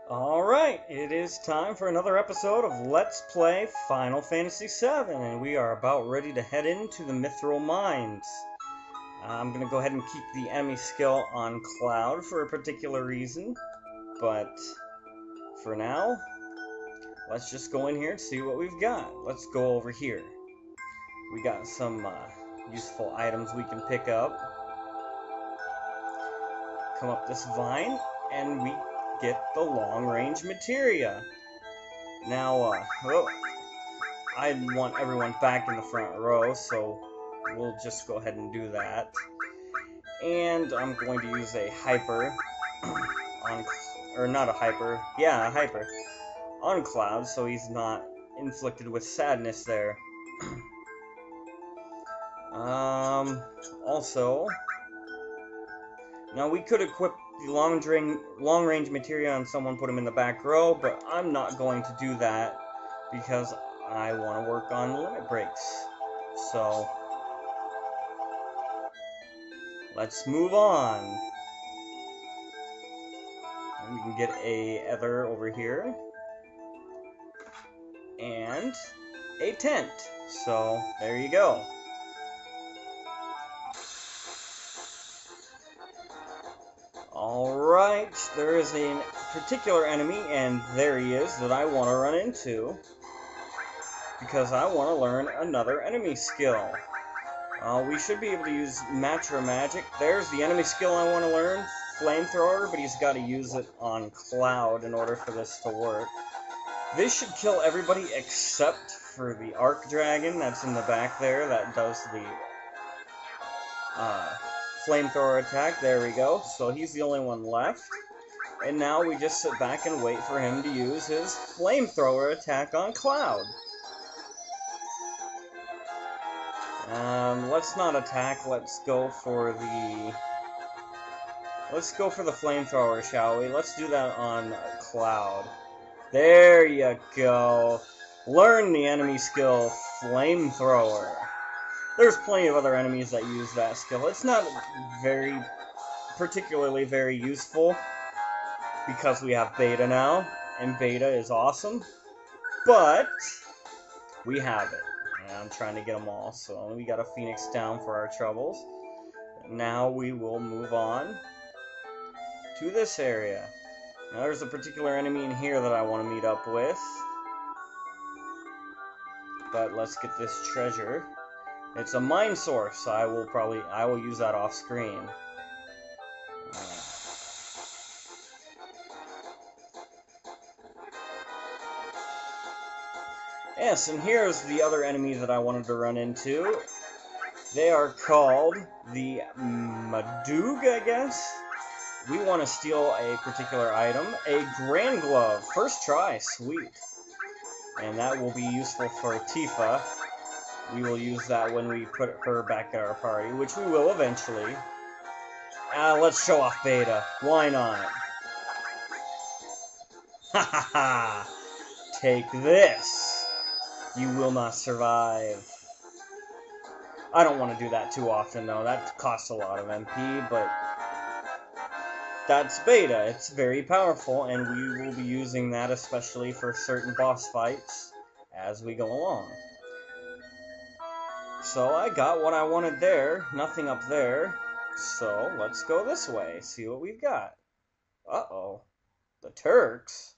Alright, it is time for another episode of Let's Play Final Fantasy VII, and we are about ready to head into the Mythril Mines. I'm going to go ahead and keep the enemy skill on Cloud for a particular reason, but for now, let's just go in here and see what we've got. Let's go over here. We got some useful items we can pick up. Come up this vine, and we get the long-range materia. Now, I want everyone back in the front row, so we'll just go ahead and do that. And I'm going to use a hyper on, or not a hyper, yeah, a hyper on Cloud, so he's not inflicted with sadness there. Also, now we could equip the long-range materia on someone, put him in the back row, but I'm not going to do that because I want to work on limit breaks. So, let's move on. And we can get a ether over here. And a tent. So, there you go. Alright, there is a particular enemy, and there he is, that I want to run into, because I want to learn another enemy skill. We should be able to use Matra Magic. There's the enemy skill I want to learn, Flamethrower, but he's got to use it on Cloud in order for this to work. This should kill everybody except for the Arc Dragon that's in the back there, that does the flamethrower attack. There we go. So he's the only one left. And now we just sit back and wait for him to use his flamethrower attack on Cloud. Let's not attack. Let's go for the flamethrower, shall we? Let's do that on Cloud. There you go. Learn the enemy skill, Flamethrower. There's plenty of other enemies that use that skill. It's not particularly very useful because we have Beta now, and Beta is awesome, but we have it. And I'm trying to get them all, so we got a Phoenix down for our troubles. Now we will move on to this area. Now there's a particular enemy in here that I want to meet up with, but let's get this treasure. It's a mine source. I will use that off screen. Yes, and here's the other enemy that I wanted to run into. They are called the Madoog, I guess. We want to steal a particular item, a Grand Glove. First try, sweet. And that will be useful for Tifa. We will use that when we put her back at our party, which we will eventually. Let's show off Beta. Why not? Ha ha ha! Take this! You will not survive. I don't want to do that too often, though. That costs a lot of MP, but that's Beta. It's very powerful, and we will be using that especially for certain boss fights as we go along. So I got what I wanted there, nothing up there, so let's go this way, see what we've got. Uh-oh, the Turks?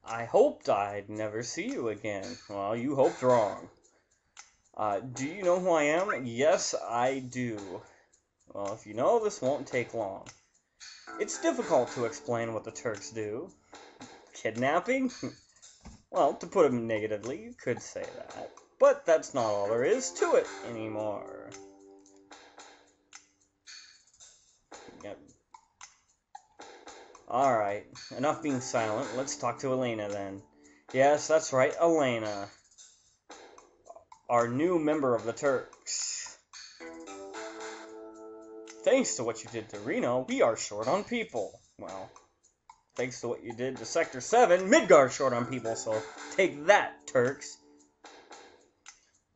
I hoped I'd never see you again. Well, you hoped wrong. Do you know who I am? Yes, I do. Well, if you know, this won't take long. It's difficult to explain what the Turks do. Kidnapping? Well, to put it negatively, you could say that. But that's not all there is to it anymore. Yep. Alright, enough being silent. Let's talk to Elena then. Yes, that's right, Elena. Our new member of the Turks. Thanks to what you did to Reno, we are short on people. Well, thanks to what you did to Sector 7, Midgar's short on people, so take that, Turks.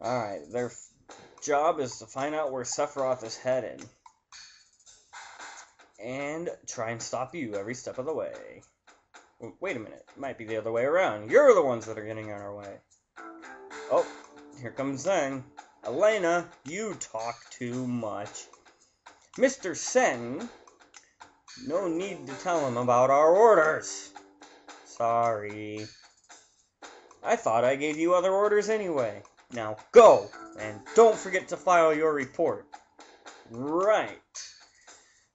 Alright, their job is to find out where Sephiroth is headed. and try and stop you every step of the way. Wait a minute, it might be the other way around. You're the ones that are getting in our way. Oh, here comes Zeng. Elena, you talk too much. Mr. Sen, no need to tell him about our orders. Sorry. I thought I gave you other orders anyway. Now go, and don't forget to file your report. Right.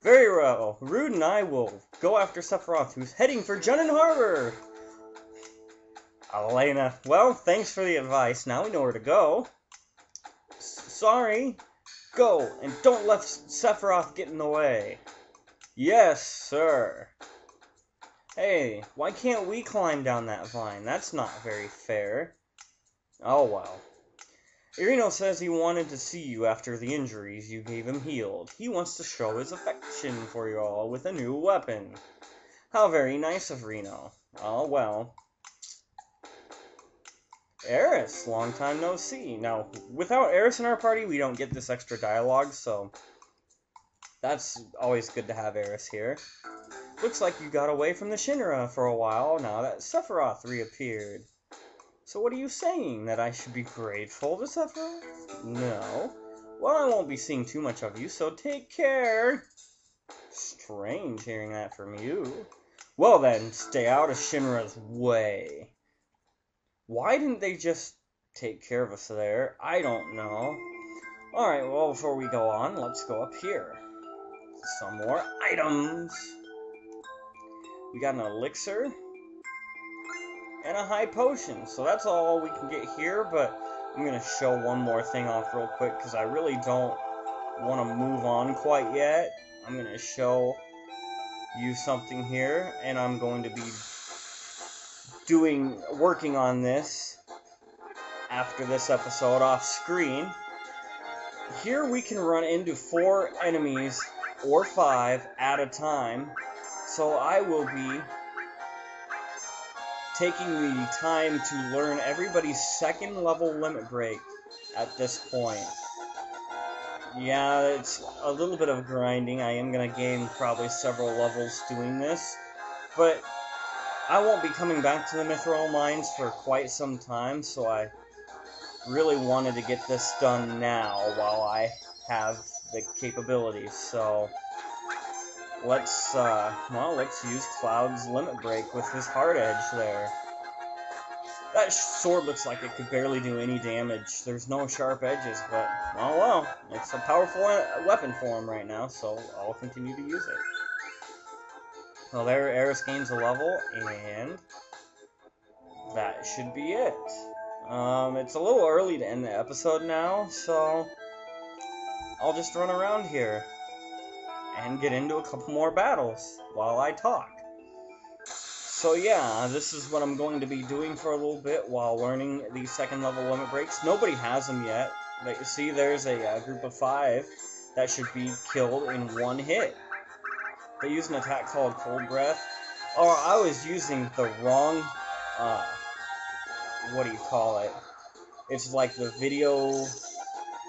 Very well. Rude and I will go after Sephiroth, who's heading for Junin Harbor. Elena, well, thanks for the advice. Now we know where to go. Sorry. Go, and don't let Sephiroth get in the way. Yes, sir. Hey, why can't we climb down that vine? That's not very fair. Oh, well. Irino says he wanted to see you after the injuries you gave him healed. He wants to show his affection for you all with a new weapon. How very nice of Reno. Oh, well. Eris, long time no see. Now, without Eris in our party, we don't get this extra dialogue, so that's always good to have Eris here. Looks like you got away from the Shinra for a while now that Sephiroth reappeared. So what are you saying? That I should be grateful to Sephiroth? No. Well, I won't be seeing too much of you, so take care. Strange hearing that from you. Well then, stay out of Shinra's way. Why didn't they just take care of us there? I don't know. Alright, well, before we go on, let's go up here. Some more items. We got an elixir and a high potion. So that's all we can get here, but I'm going to show one more thing off real quick because I really don't want to move on quite yet. I'm going to show you something here, and I'm going to be working on this after this episode off screen. Here we can run into 4 enemies or 5 at a time, so I will be taking the time to learn everybody's 2nd level limit break at this point. Yeah, it's a little bit of grinding. I am going to gain probably several levels doing this, but I won't be coming back to the Mythril mines for quite some time, so I really wanted to get this done now while I have the capabilities. So let's use Cloud's limit break with his hard edge there. That sword looks like it could barely do any damage. There's no sharp edges, but oh well, it's a powerful weapon for him right now, so I'll continue to use it. Well, there, Eris gains a level, and that should be it. It's a little early to end the episode now, so I'll just run around here and get into a couple more battles while I talk. So yeah, this is what I'm going to be doing for a little bit while learning these 2nd level limit breaks. Nobody has them yet, but you see there's a group of 5 that should be killed in 1 hit. They use an attack called Cold Breath. Oh, I was using the wrong, what do you call it? It's like the video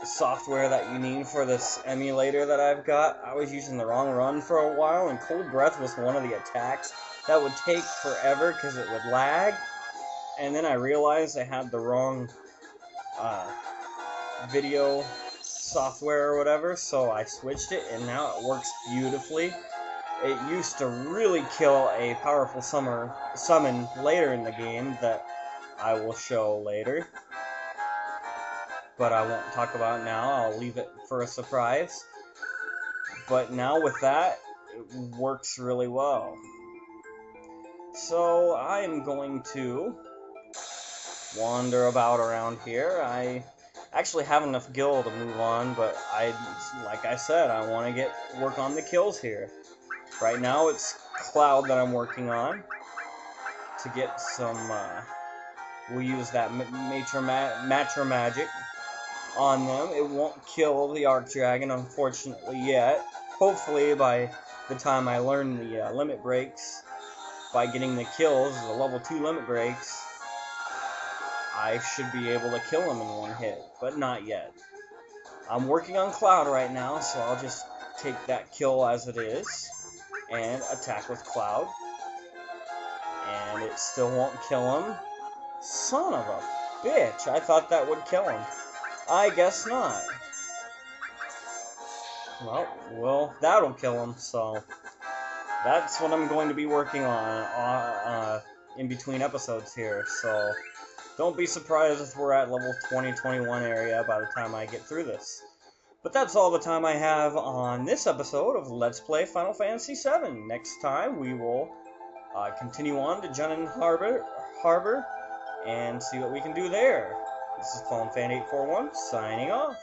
software that you need for this emulator that I've got. I was using the wrong run for a while, and Cold Breath was one of the attacks that would take forever because it would lag. And then I realized I had the wrong video software or whatever, so I switched it, and now it works beautifully. It used to really kill a powerful summon later in the game that I will show later, but I won't talk about it now. I'll leave it for a surprise. But now with that, it works really well. So I'm going to wander about around here. I actually have enough gil to move on, but like I said, I want to work on the kills here. Right now it's Cloud that I'm working on to get some, we'll use that Matra Magic on them. It won't kill the Arc Dragon, unfortunately, yet. Hopefully, by the time I learn the limit breaks, by getting the kills, the level 2 limit breaks, I should be able to kill him in 1 hit, but not yet. I'm working on Cloud right now, so I'll just take that kill as it is. and attack with Cloud. And it still won't kill him. Son of a bitch, I thought that would kill him. I guess not. Well, that'll kill him, so that's what I'm going to be working on in between episodes here, so don't be surprised if we're at level 20-21 area by the time I get through this. But that's all the time I have on this episode of Let's Play Final Fantasy VII. Next time we will continue on to Junin Harbor and see what we can do there. This is ClonFan841 signing off.